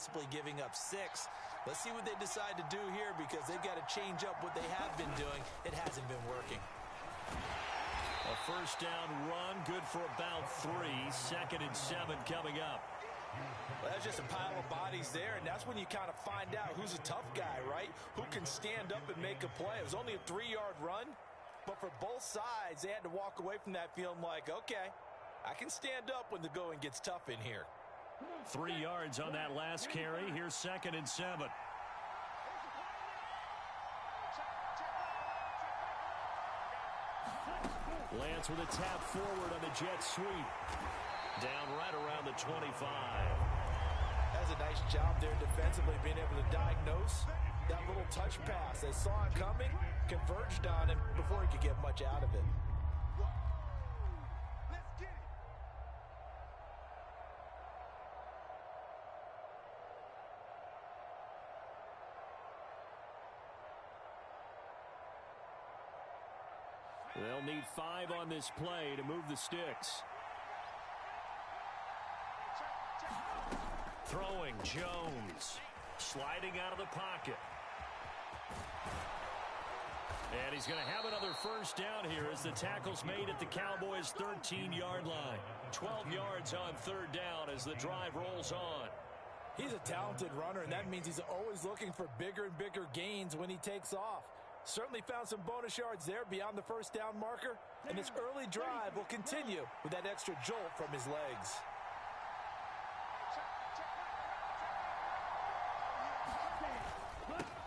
possibly giving up 6. Let's see what they decide to do here because they've got to change up what they have been doing. It hasn't been working. A first down run, good for about 3. 2nd and 7 coming up. Well, that's just a pile of bodies there, and that's when you kind of find out who's a tough guy, right? Who can stand up and make a play. It was only a 3-yard run, but for both sides, they had to walk away from that feeling like, okay, I can stand up when the going gets tough in here. 3 yards on that last carry. Here's 2nd and 7. Lance with a tap forward on the jet sweep. Down right around the 25. That's a nice job there defensively, being able to diagnose that little touch pass. They saw it coming, converged on him before he could get much out of it. They'll need 5 on this play to move the sticks. Throwing, Jones. Sliding out of the pocket. And he's going to have another first down here as the tackle's made at the Cowboys' 13-yard line. 12 yards on 3rd down as the drive rolls on. He's a talented runner, and that means he's always looking for bigger and bigger gains when he takes off. Certainly found some bonus yards there beyond the first down marker, and his early drive will continue with that extra jolt from his legs.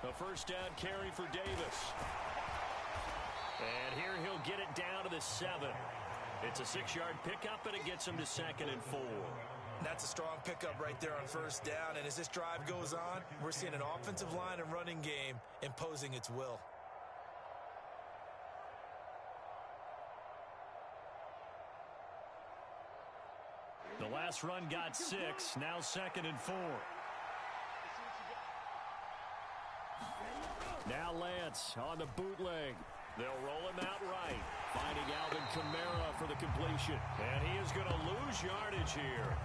A first down carry for Davis. And here he'll get it down to the 7. It's a 6-yard pickup, and it gets him to 2nd and 4. That's a strong pickup right there on first down, and as this drive goes on, we're seeing an offensive line and running game imposing its will. The last run got 6, now 2nd and 4. Now Lance on the bootleg. They'll roll him out right, finding Alvin Kamara for the completion. And he is going to lose yardage here.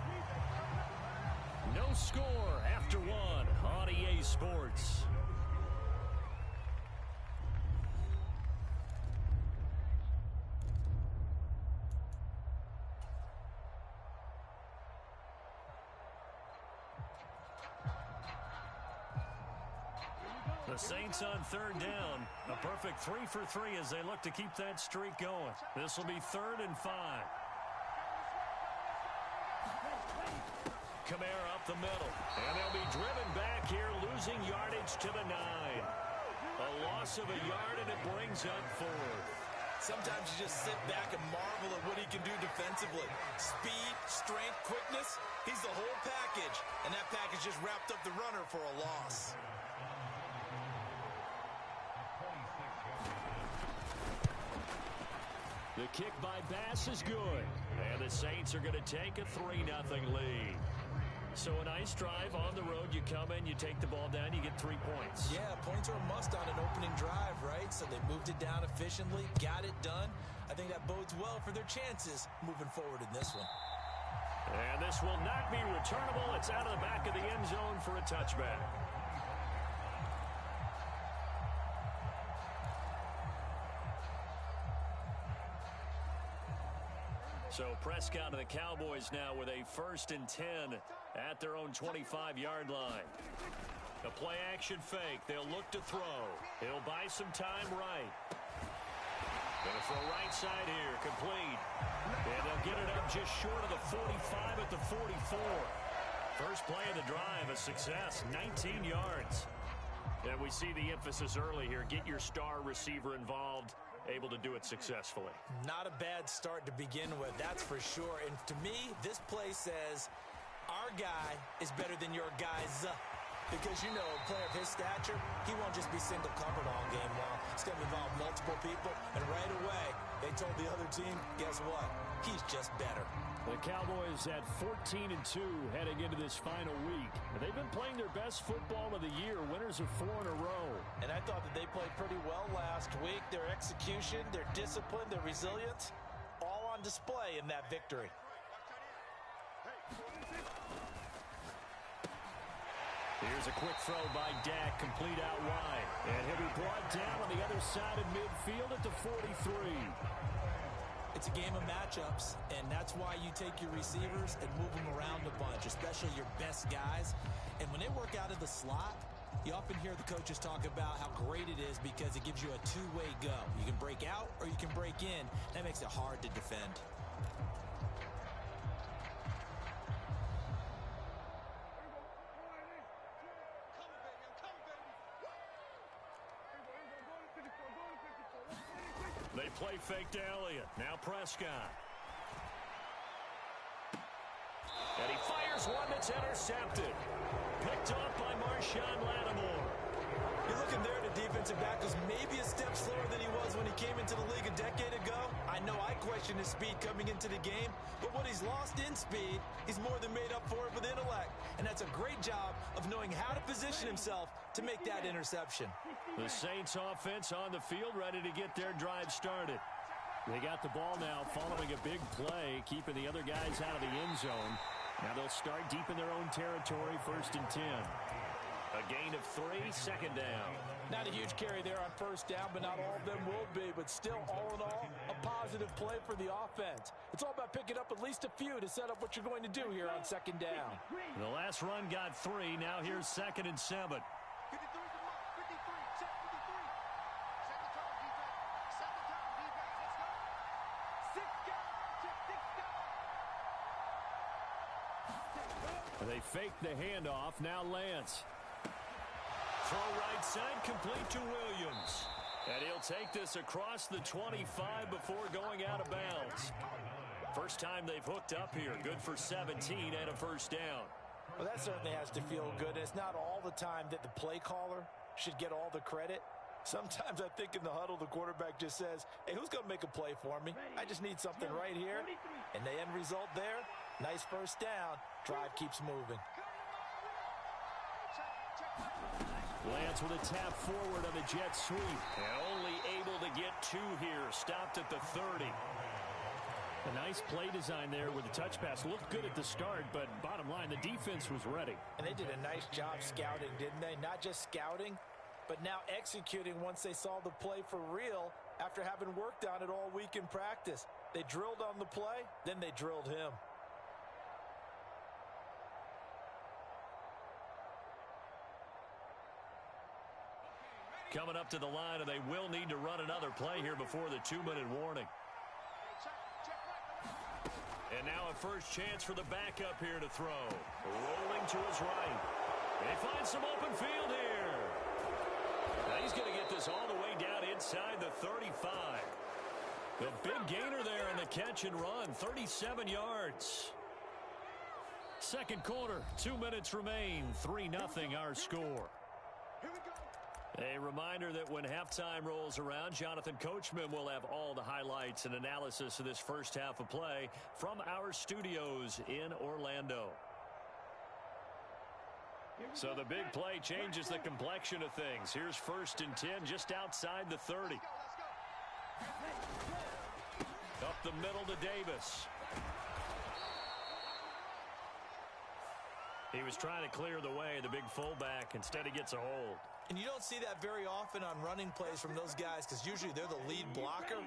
No score after 1 on EA Sports. The Saints on 3rd down. A perfect 3 for 3 as they look to keep that streak going. This will be 3rd and 5. Kamara up the middle. And they'll be driven back here, losing yardage to the 9. A loss of a yard, and it brings up 4th. Sometimes you just sit back and marvel at what he can do defensively. Speed, strength, quickness. He's the whole package. And that package just wrapped up the runner for a loss. The kick by Bass is good. And the Saints are going to take a 3-0 lead. So a nice drive on the road. You come in, you take the ball down, you get 3 points. Yeah, points are a must on an opening drive, right? So they moved it down efficiently, got it done. I think that bodes well for their chances moving forward in this one. And this will not be returnable. It's out of the back of the end zone for a touchback. So Prescott and the Cowboys now with a 1st and 10 at their own 25-yard line. A play-action fake. They'll look to throw. He'll buy some time right. Gonna throw right side here. Complete. And they'll get it up just short of the 45 at the 44. First play of the drive, a success. 19 yards. And we see the emphasis early here. Get your star receiver involved. Able to do it successfully. Not a bad start to begin with, that's for sure. And to me, this play says our guy is better than your guys. Because, you know, a player of his stature, he won't just be single covered all game long. It's going to involve multiple people. And right away, they told the other team, guess what? He's just better. The Cowboys at 14-2 heading into this final week. They've been playing their best football of the year, winners of 4 in a row. And I thought that they played pretty well last week. Their execution, their discipline, their resilience, all on display in that victory. Here's a quick throw by Dak, complete out wide. And he'll be brought down on the other side of midfield at the 43. It's a game of matchups, and that's why you take your receivers and move them around a bunch, especially your best guys. And when they work out of the slot, you often hear the coaches talk about how great it is because it gives you a two-way go. You can break out or you can break in. That makes it hard to defend. They play fake to Elliott. Now Prescott. And he fires one that's intercepted. Picked off by Marshawn Lattimore. You're looking there at a defensive back who's maybe a step slower than he was when he came into the league a decade ago. I know I questioned his speed coming into the game, but what he's lost in speed, he's more than made up for it with intellect. And that's a great job of knowing how to position himself to make that interception. The Saints offense on the field, ready to get their drive started. They got the ball now following a big play, keeping the other guys out of the end zone. Now they'll start deep in their own territory, 1st and 10. A gain of 3, 2nd down. Not a huge carry there on 1st down, but not all of them will be. But still, all in all, a positive play for the offense. It's all about picking up at least a few to set up what you're going to do here on 2nd down. The last run got 3. Now here's 2nd and 7. They fake the handoff. Now Lance. Throw right side, complete to Williams. And he'll take this across the 25 before going out of bounds. First time they've hooked up here. Good for 17 and a 1st down. Well, that certainly has to feel good. It's not all the time that the play caller should get all the credit. Sometimes I think in the huddle, the quarterback just says, hey, who's going to make a play for me? I just need something right here. And the end result there, nice 1st down. Drive keeps moving. Lance with a tap forward on the jet sweep. And only able to get 2 here. Stopped at the 30. A nice play design there with the touch pass. Looked good at the start, but bottom line, the defense was ready. And they did a nice job scouting, didn't they? Not just scouting, but now executing once they saw the play for real after having worked on it all week in practice. They drilled on the play, then they drilled him. Coming up to the line, and they will need to run another play here before the 2-minute warning. And now a first chance for the backup here to throw. Rolling to his right. They find some open field here. Now he's going to get this all the way down inside the 35. The big gainer there on the catch and run, 37 yards. Second quarter, 2 minutes remain, 3-0 our score. A reminder that when halftime rolls around, Jonathan Coachman will have all the highlights and analysis of this first half of play from our studios in Orlando. So the big play changes the complexion of things. Here's 1st and 10 just outside the 30. Up the middle to Davis. He was trying to clear the way, the big fullback. Instead, he gets a hold. And you don't see that very often on running plays from those guys because usually they're the lead blocker.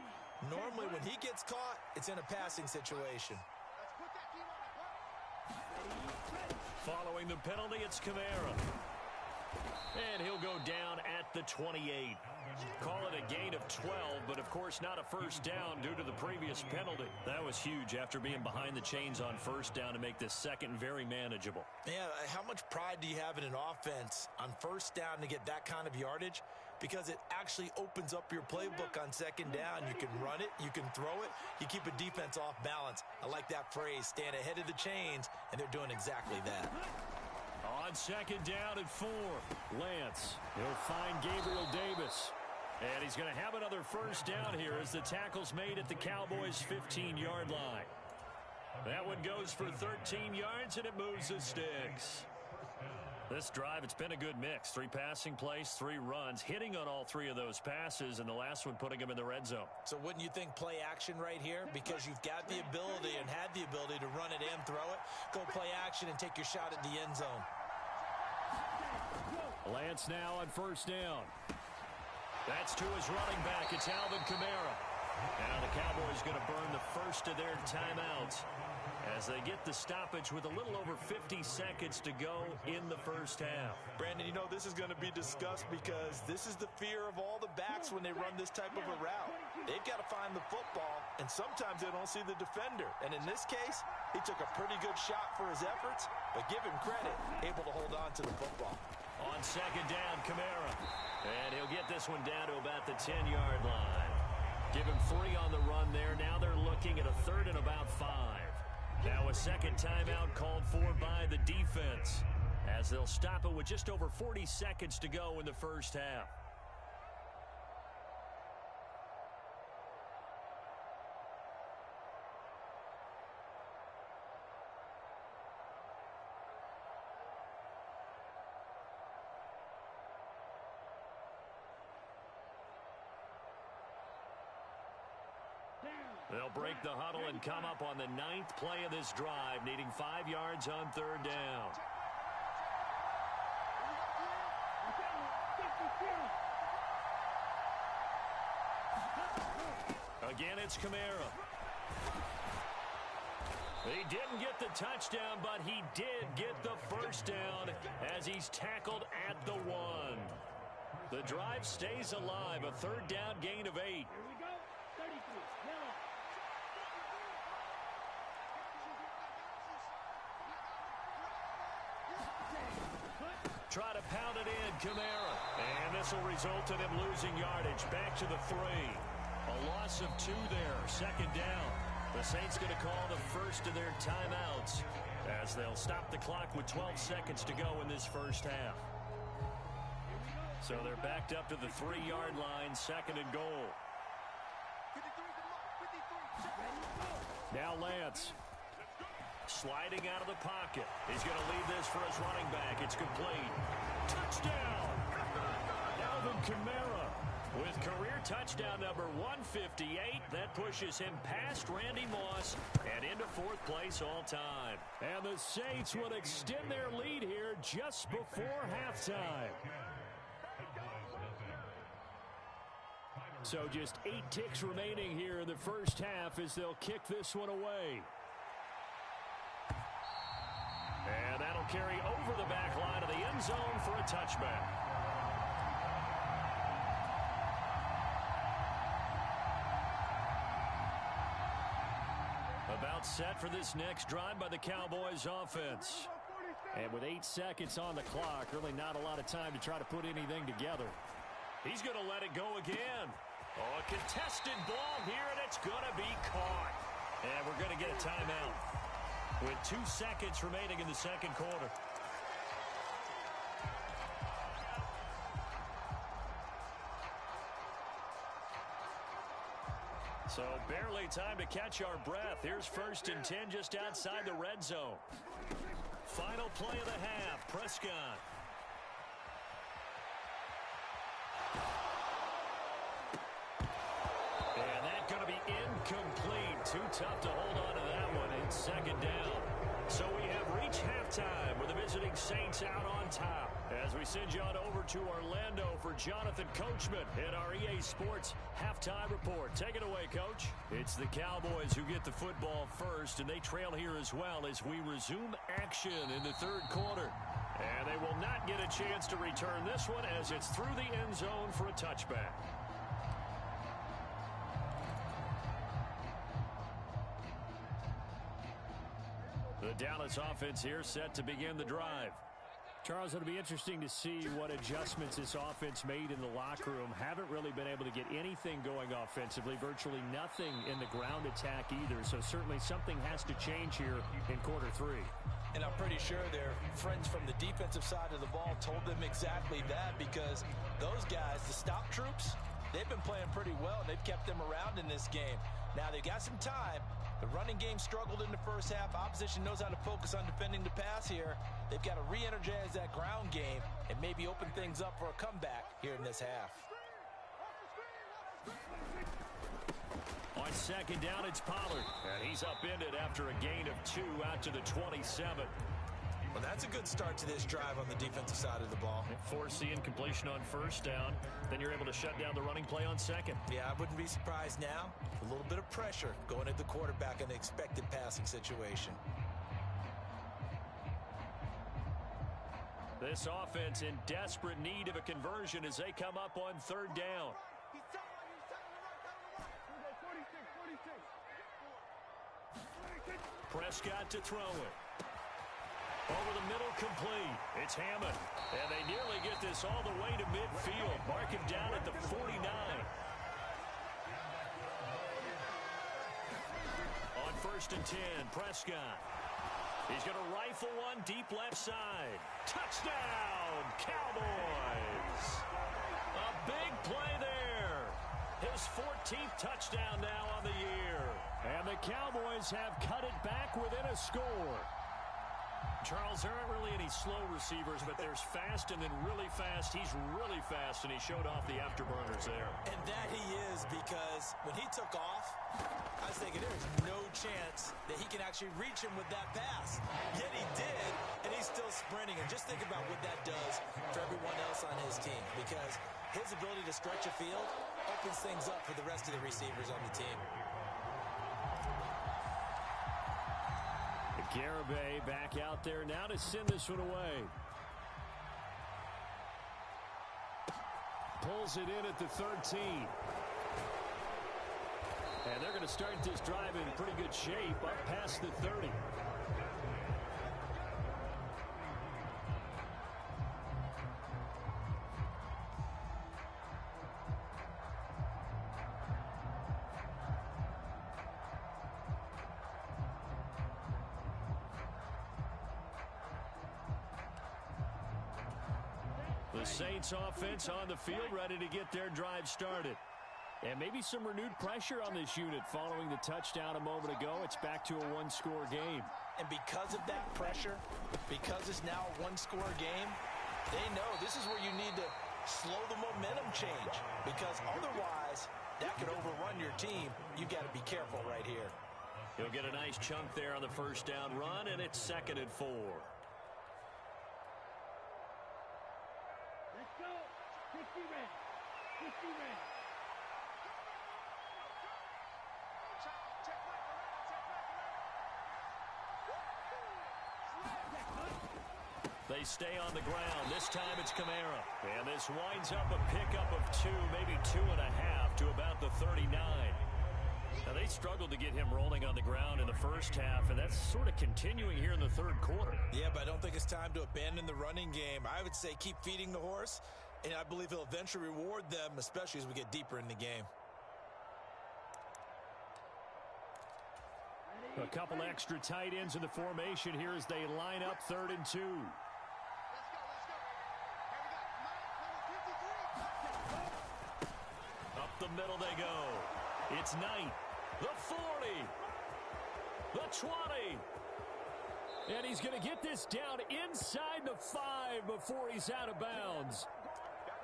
Normally, when he gets caught, it's in a passing situation. Following the penalty, it's Kamara. And he'll go down at the 28. Call it a gain of 12, but of course not a first down due to the previous penalty. That was huge after being behind the chains on first down to make this second very manageable. Yeah, how much pride do you have in an offense on first down to get that kind of yardage? Because it actually opens up your playbook on second down. You can run it, you can throw it, you keep a defense off balance. I like that phrase, stand ahead of the chains, and they're doing exactly that. On second down at 4, Lance. He'll find Gabriel Davis. And he's going to have another first down here as the tackle's made at the Cowboys' 15-yard line. That one goes for 13 yards, and it moves the sticks. This drive, it's been a good mix. 3 passing plays, 3 runs, hitting on all 3 of those passes, and the last one putting him in the red zone. So wouldn't you think play action right here? Because you've got the ability and had the ability to run it and throw it. Go play action and take your shot at the end zone. Lance now on first down. That's to his running back. It's Alvin Kamara. Now the Cowboys going to burn the first of their timeouts as they get the stoppage with a little over 50 seconds to go in the first half. Brandon, you know this is going to be discussed because this is the fear of all the backs when they run this type of a route. They've got to find the football, and sometimes they don't see the defender. And in this case, he took a pretty good shot for his efforts, but give him credit, able to hold on to the football. On second down, Kamara. And he'll get this one down to about the 10-yard line. Give him 3 on the run there. Now they're looking at a 3rd and about 5. Now a second timeout called for by the defense as they'll stop it with just over 40 seconds to go in the first half. They'll break the huddle and come up on the 9th play of this drive, needing 5 yards on 3rd down. Again, it's Kamara. He didn't get the touchdown, but he did get the first down as he's tackled at the 1. The drive stays alive, a 3rd down gain of 8. Try to pound it in, Kamara. And this will result in him losing yardage. Back to the 3. A loss of 2 there. 2nd down. The Saints going to call the first of their timeouts as they'll stop the clock with 12 seconds to go in this first half. So they're backed up to the 3-yard line, 2nd and goal. Now Lance. Sliding out of the pocket. He's going to leave this for his running back. It's complete. Touchdown! Alvin Kamara with career touchdown number 158. That pushes him past Randy Moss and into 4th place all time. And the Saints will extend their lead here just before halftime. So just 8 ticks remaining here in the first half as they'll kick this one away. And that'll carry over the back line of the end zone for a touchback. About set for this next drive by the Cowboys offense. And with 8 seconds on the clock, really not a lot of time to try to put anything together. He's going to let it go again. Oh, a contested ball here, and it's going to be caught. And we're going to get a timeout with 2 seconds remaining in the second quarter. So barely time to catch our breath. Here's 1st and 10 just outside the red zone. Final play of the half, Prescott. And that's going to be incomplete. Too tough to hold on to that one in 2nd down. So we have reached halftime with the visiting Saints out on top. As we send you on over to Orlando for Jonathan Coachman in our EA Sports Halftime Report. Take it away, Coach. It's the Cowboys who get the football first, and they trail here as well as we resume action in the 3rd quarter. And they will not get a chance to return this one as it's through the end zone for a touchback. The Dallas offense here set to begin the drive. Charles, it'll be interesting to see what adjustments this offense made in the locker room. Haven't really been able to get anything going offensively, virtually nothing in the ground attack either. So certainly something has to change here in quarter 3. And I'm pretty sure their friends from the defensive side of the ball told them exactly that, because those guys, the stop troops, they've been playing pretty well. They've kept them around in this game. Now they've got some time. The running game struggled in the first half. Opposition knows how to focus on defending the pass here. They've got to re-energize that ground game and maybe open things up for a comeback here in this half. On 2nd down, it's Pollard. And he's upended after a gain of 2 out to the 27. Well, that's a good start to this drive on the defensive side of the ball. Force the incompletion on first down. Then you're able to shut down the running play on second. Yeah, I wouldn't be surprised now. A little bit of pressure going at the quarterback in the expected passing situation. This offense in desperate need of a conversion as they come up on third down. Prescott to throw it. Over the middle, complete. It's Hammond. And they nearly get this all the way to midfield. Mark him down at the 49. On 1st and 10, Prescott. He's going to rifle one deep left side. Touchdown, Cowboys. A big play there. His 14th touchdown now on the year. And the Cowboys have cut it back within a score. Charles, there aren't really any slow receivers, but there's fast and then really fast. He's really fast, and he showed off the afterburners there. And that he is, because when he took off, I was thinking there's no chance that he can actually reach him with that pass. Yet he did, and he's still sprinting. And just think about what that does for everyone else on his team, because his ability to stretch a field opens things up for the rest of the receivers on the team. Garibay back out there now to send this one away. Pulls it in at the 13. And they're going to start this drive in pretty good shape up past the 30. The Saints offense on the field ready to get their drive started. And maybe some renewed pressure on this unit following the touchdown a moment ago. It's back to a one-score game. And because of that pressure, because it's now a one-score game, they know this is where you need to slow the momentum change. Because otherwise, that could overrun your team. You've got to be careful right here. He'll get a nice chunk there on the first down run, and it's 2nd and 4. They stay on the ground. This time it's Kamara. And this winds up a pickup of 2, maybe 2.5 to about the 39. Now, they struggled to get him rolling on the ground in the first half, and that's sort of continuing here in the third quarter. Yeah, but I don't think it's time to abandon the running game. I would say keep feeding the horse, and I believe he'll eventually reward them, especially as we get deeper in the game. A couple extra tight ends in the formation here as they line up 3rd and 2. Up the middle they go. It's Knight. The 40. The 20. And he's going to get this down inside the 5 before he's out of bounds.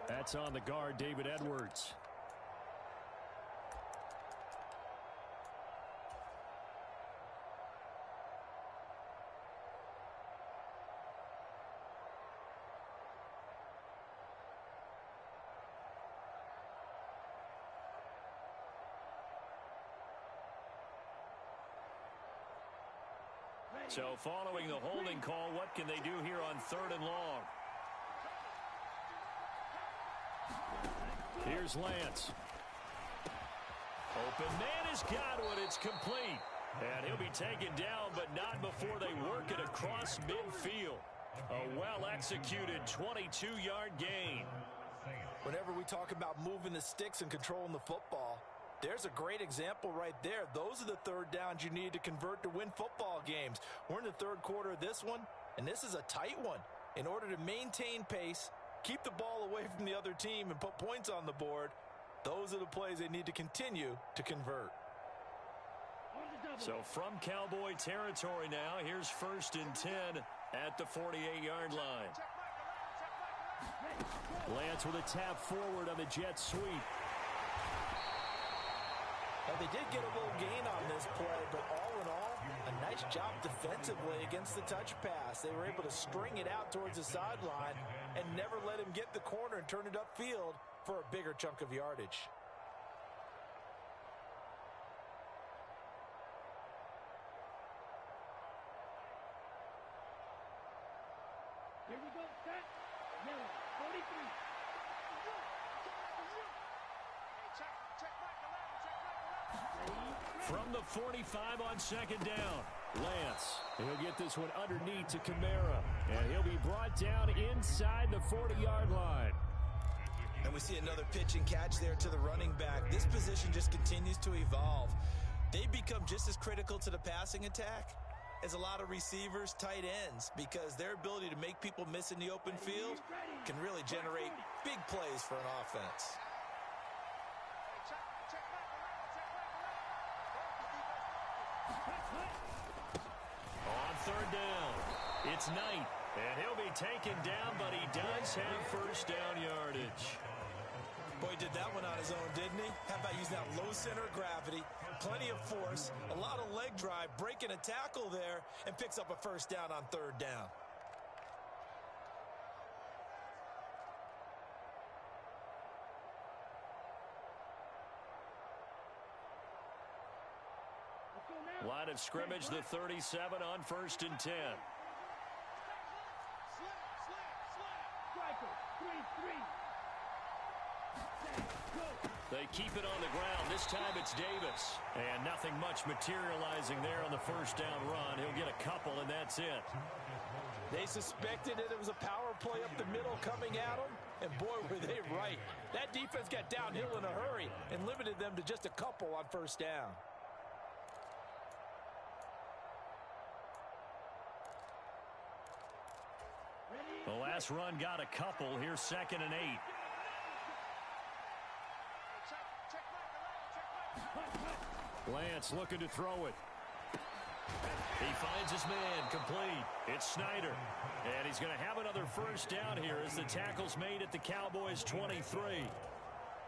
That's on the guard, David Edwards. So following the holding call, what can they do here on 3rd and long? Here's Lance. Open man is Godwin. It's complete. And he'll be taken down, but not before they work it across midfield. A well-executed 22-yard gain. Whenever we talk about moving the sticks and controlling the football, there's a great example right there. Those are the third downs you need to convert to win football games. We're in the third quarter of this one, and this is a tight one. In order to maintain pace, keep the ball away from the other team, and put points on the board, those are the plays they need to continue to convert. So from Cowboy territory now, here's 1st and 10 at the 48-yard line. Lance with a tap forward on the jet sweep. A Well, they did get a little gain on this play, but all in all, a nice job defensively against the touch pass. They were able to string it out towards the sideline and never let him get the corner and turn it upfield for a bigger chunk of yardage. Here we go, set, yellow, 43. From the 45 on second down, Lance. He'll get this one underneath to Kamara, and he'll be brought down inside the 40-yard line. And we see another pitch and catch there to the running back. This position just continues to evolve. They become just as critical to the passing attack as a lot of receivers, tight ends, because their ability to make people miss in the open field can really generate big plays for an offense. On third down, it's Knight, and he'll be taken down, but he does have first down yardage. Boy, he did that one on his own, didn't he? How about using that low center of gravity, plenty of force, a lot of leg drive, breaking a tackle there, and picks up a first down on third down. Line of scrimmage, the 37 on 1st and 10. They keep it on the ground. This time it's Davis. And nothing much materializing there on the first down run. He'll get a couple, and that's it. They suspected it was a power play up the middle coming at them, and boy, were they right. That defense got downhill in a hurry and limited them to just a couple on first down. The last run got a couple. Here's 2nd and 8. Lance looking to throw it. He finds his man, complete. It's Snyder. And he's going to have another first down here as the tackle's made at the Cowboys' 23.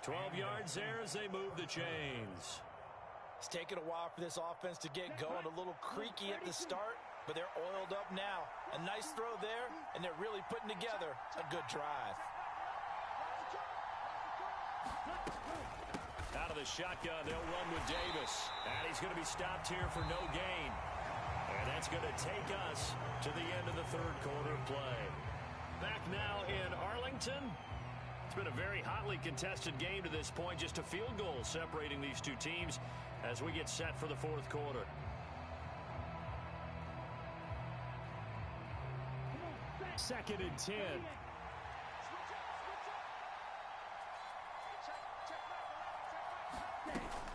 12 yards there as they move the chains. It's taken a while for this offense to get going. A little creaky at the start, but they're oiled up now. A nice throw there, and they're really putting together a good drive. Out of the shotgun, they'll run with Davis. And he's going to be stopped here for no gain. And that's going to take us to the end of the third quarter play. Back now in Arlington. It's been a very hotly contested game to this point. Just a field goal separating these two teams as we get set for the fourth quarter. Second and 10.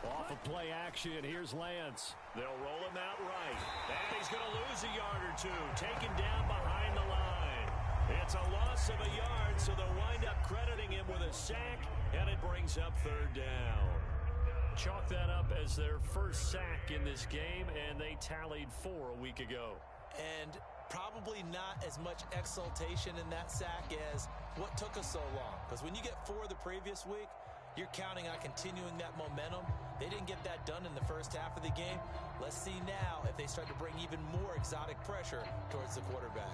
Off of play action, here's Lance. They'll roll him out right. And he's going to lose a yard or two. Taken down behind the line. It's a loss of a yard, so they'll wind up crediting him with a sack, and it brings up third down. Chalk that up as their first sack in this game, and they tallied 4 a week ago. And probably not as much exultation in that sack as what took us so long. Because when you get 4 the previous week, you're counting on continuing that momentum. They didn't get that done in the first half of the game. Let's see now if they start to bring even more exotic pressure towards the quarterback.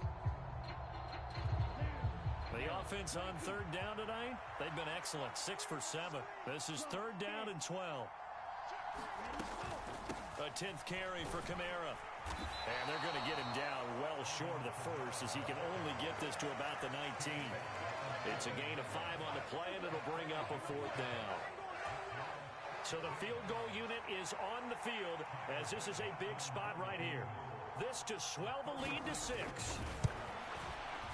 The offense on third down tonight, they've been excellent. 6 for 7. This is third down and 12. A 10th carry for Kamara. And they're going to get him down well short of the first as he can only get this to about the 19. It's a gain of 5 on the play, and it'll bring up a fourth down. So the field goal unit is on the field as this is a big spot right here. This to swell the lead to 6.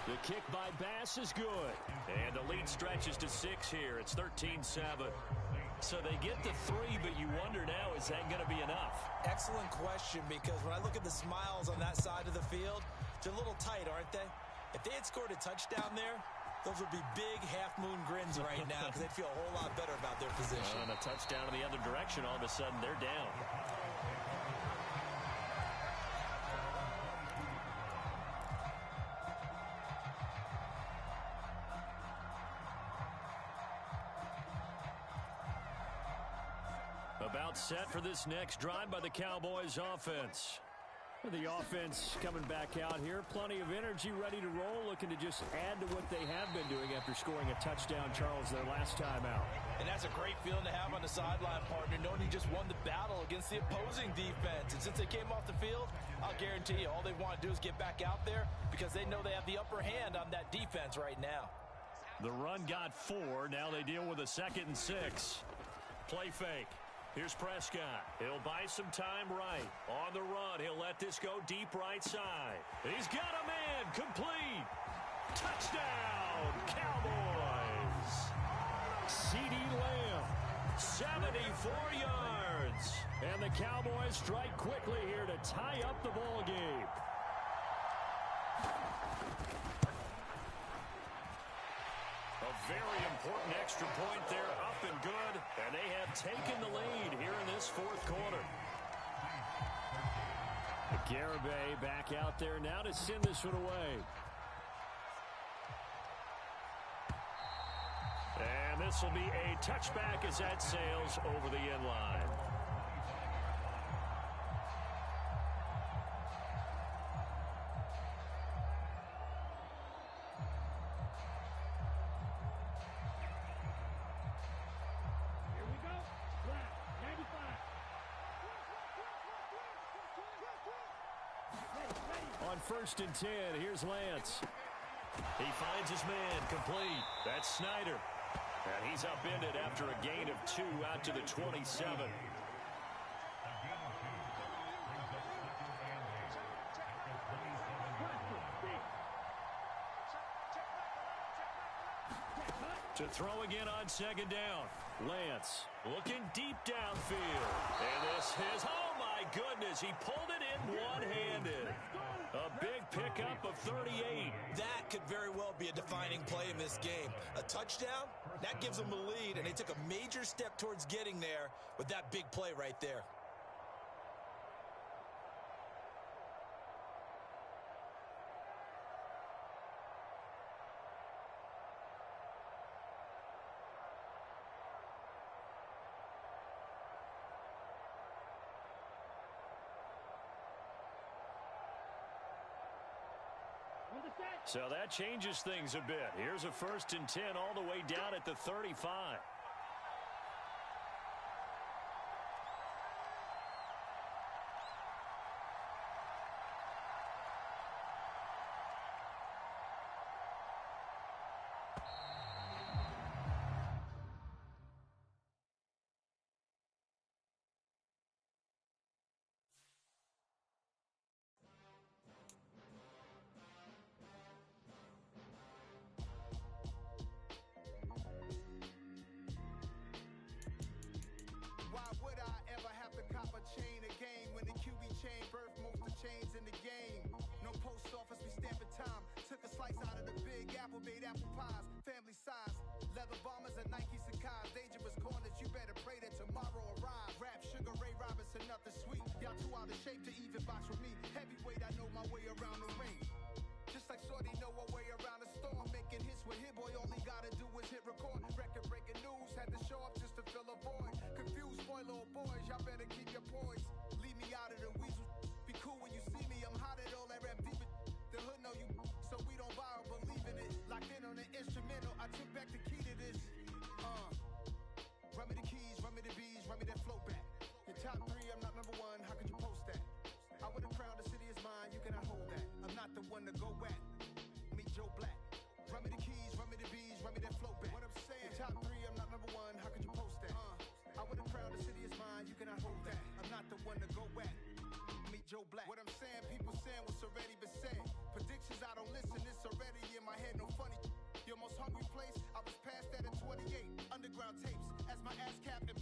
The kick by Bass is good. And the lead stretches to 6 here. It's 13-7. So they get the 3, but you wonder now, is that going to be enough? Excellent question, because when I look at the smiles on that side of the field, they're a little tight, aren't they? If they had scored a touchdown there, those would be big half-moon grins right now because they'd feel a whole lot better about their position. And a touchdown in the other direction, all of a sudden they're down. About Timeout set for this next drive by the Cowboys offense. The offense coming back out here. Plenty of energy, ready to roll, looking to just add to what they have been doing after scoring a touchdown, Charles, their last time out. And that's a great feeling to have on the sideline, partner, knowing you just won the battle against the opposing defense. And since they came off the field, I'll guarantee you all they want to do is get back out there because they know they have the upper hand on that defense right now. The run got 4. Now they deal with a 2nd and 6. Play fake. Here's Prescott. He'll buy some time right. On the run, he'll let this go deep right side. He's got a man. Complete. Touchdown, Cowboys. CeeDee Lamb, 74 yards. And the Cowboys strike quickly here to tie up the ball game. A very important extra point there, up and good, and they have taken the lead here in this 4th quarter. Garibay back out there now to send this one away. And this will be a touchback as that sails over the end line. On 1st and 10, here's Lance. He finds his man, complete. That's Snyder. And he's upended after a gain of 2 out to the 27. To throw again on 2nd down. Lance looking deep downfield. And this is, oh my goodness, he pulled it in one-handed. A big pickup of 38. That could very well be a defining play in this game. A touchdown, that gives them the lead, and they took a major step towards getting there with that big play right there. So that changes things a bit. Here's a 1st and 10 all the way down at the 35. What I'm saying, people saying what's already been said. Predictions, I don't listen, it's already in my head, no funny. Your most hungry place, I was past that at 28. Underground tapes, as my ass cap and